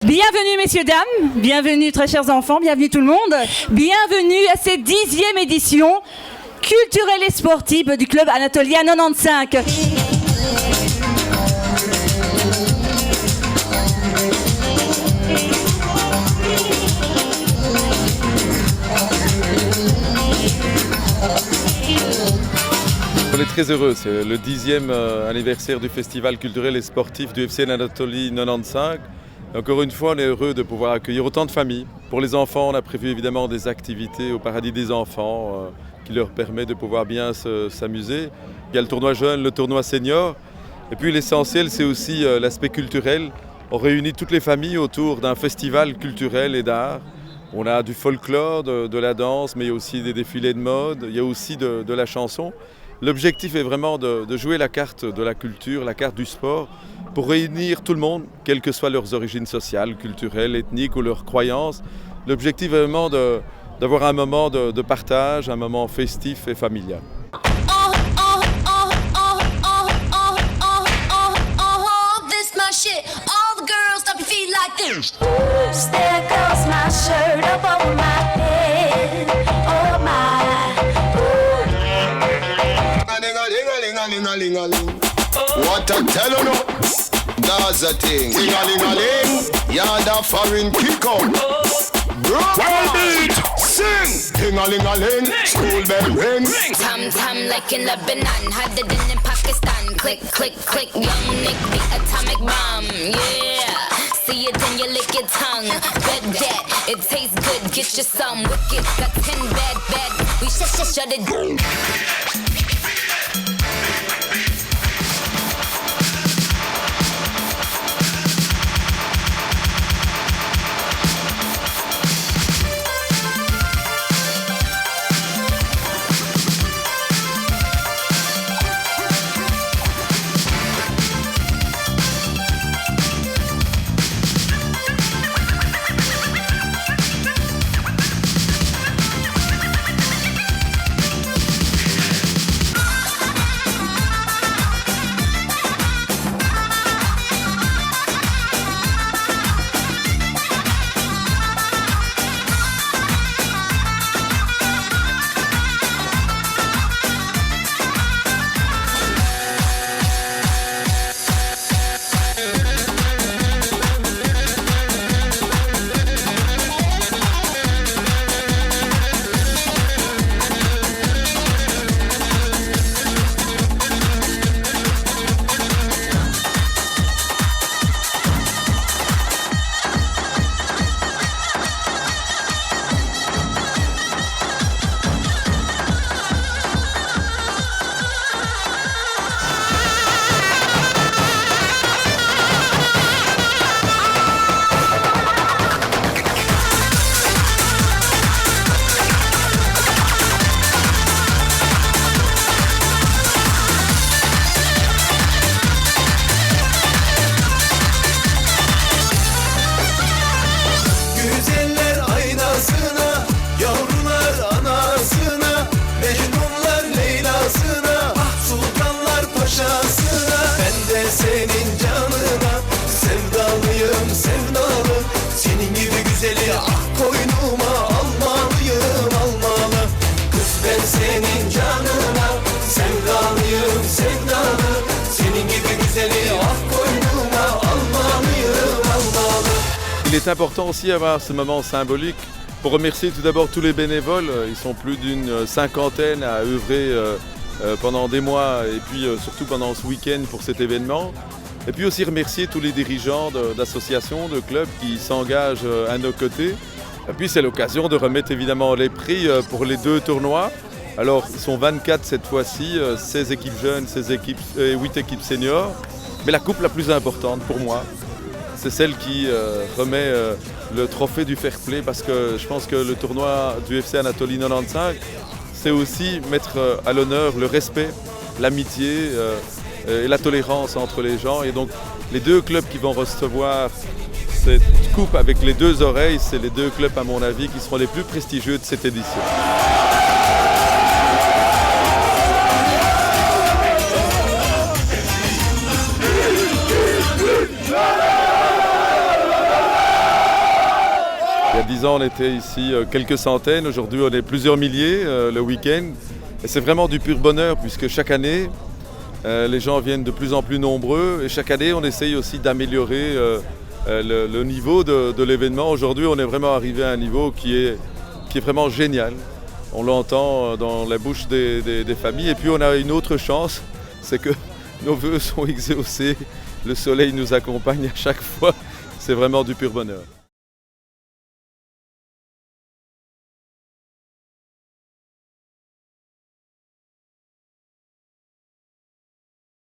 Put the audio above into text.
Bienvenue messieurs, dames, bienvenue très chers enfants, bienvenue tout le monde, bienvenue à cette 10e édition culturelle et sportive du club Anatolia 95. On est très heureux, c'est le 10e anniversaire du festival culturel et sportif du FC Anatolie 95. Encore une fois, on est heureux de pouvoir accueillir autant de familles. Pour les enfants, on a prévu évidemment des activités au Paradis des enfants qui leur permet de pouvoir bien s'amuser. Il y a le tournoi jeune, le tournoi senior. Et puis l'essentiel, c'est aussi l'aspect culturel. On réunit toutes les familles autour d'un festival culturel et d'art. On a du folklore, de la danse, mais il y a aussi des défilés de mode, il y a aussi de la chanson. L'objectif est vraiment de jouer la carte de la culture, la carte du sport, pour réunir tout le monde, quelles que soient leurs origines sociales, culturelles, ethniques ou leurs croyances. L'objectif est vraiment d'avoir un moment de partage, un moment festif et familial. What I tell you now, that's a thing. Ting-a-ling-a-ling, yeah, the foreign kick out. One beat, sing. Ting-a-ling-a-ling, school bell ring. Tam-tam like in Lebanon, harder than in Pakistan. Click, click, click, young Nick, the atomic bomb, yeah. See it and you lick your tongue. Bet that it tastes good, get you some wicked. Got 10 bad, we shut it down. Il est important aussi d'avoir ce moment symbolique pour remercier tout d'abord tous les bénévoles. Ils sont plus d'une cinquantaine à œuvrer pendant des mois et puis surtout pendant ce week-end pour cet événement. Et puis aussi remercier tous les dirigeants d'associations, de clubs qui s'engagent à nos côtés. Et puis c'est l'occasion de remettre évidemment les prix pour les 2 tournois. Alors ils sont 24 cette fois-ci, 16 équipes jeunes, 8 équipes seniors. Mais la coupe la plus importante pour moi, c'est celle qui remet le trophée du fair play, parce que je pense que le tournoi du FC Anatolie 95, c'est aussi mettre à l'honneur le respect, l'amitié et la tolérance entre les gens. Et donc les 2 clubs qui vont recevoir cette coupe avec les 2 oreilles, c'est les 2 clubs à mon avis qui seront les plus prestigieux de cette édition. 10 ans, on était ici quelques centaines. Aujourd'hui, on est plusieurs milliers le week-end. Et c'est vraiment du pur bonheur puisque chaque année, les gens viennent de plus en plus nombreux. Et chaque année, on essaye aussi d'améliorer le niveau de l'événement. Aujourd'hui, on est vraiment arrivé à un niveau qui est vraiment génial. On l'entend dans la bouche des familles. Et puis, on a une autre chance, c'est que nos vœux sont exaucés. Le soleil nous accompagne à chaque fois. C'est vraiment du pur bonheur.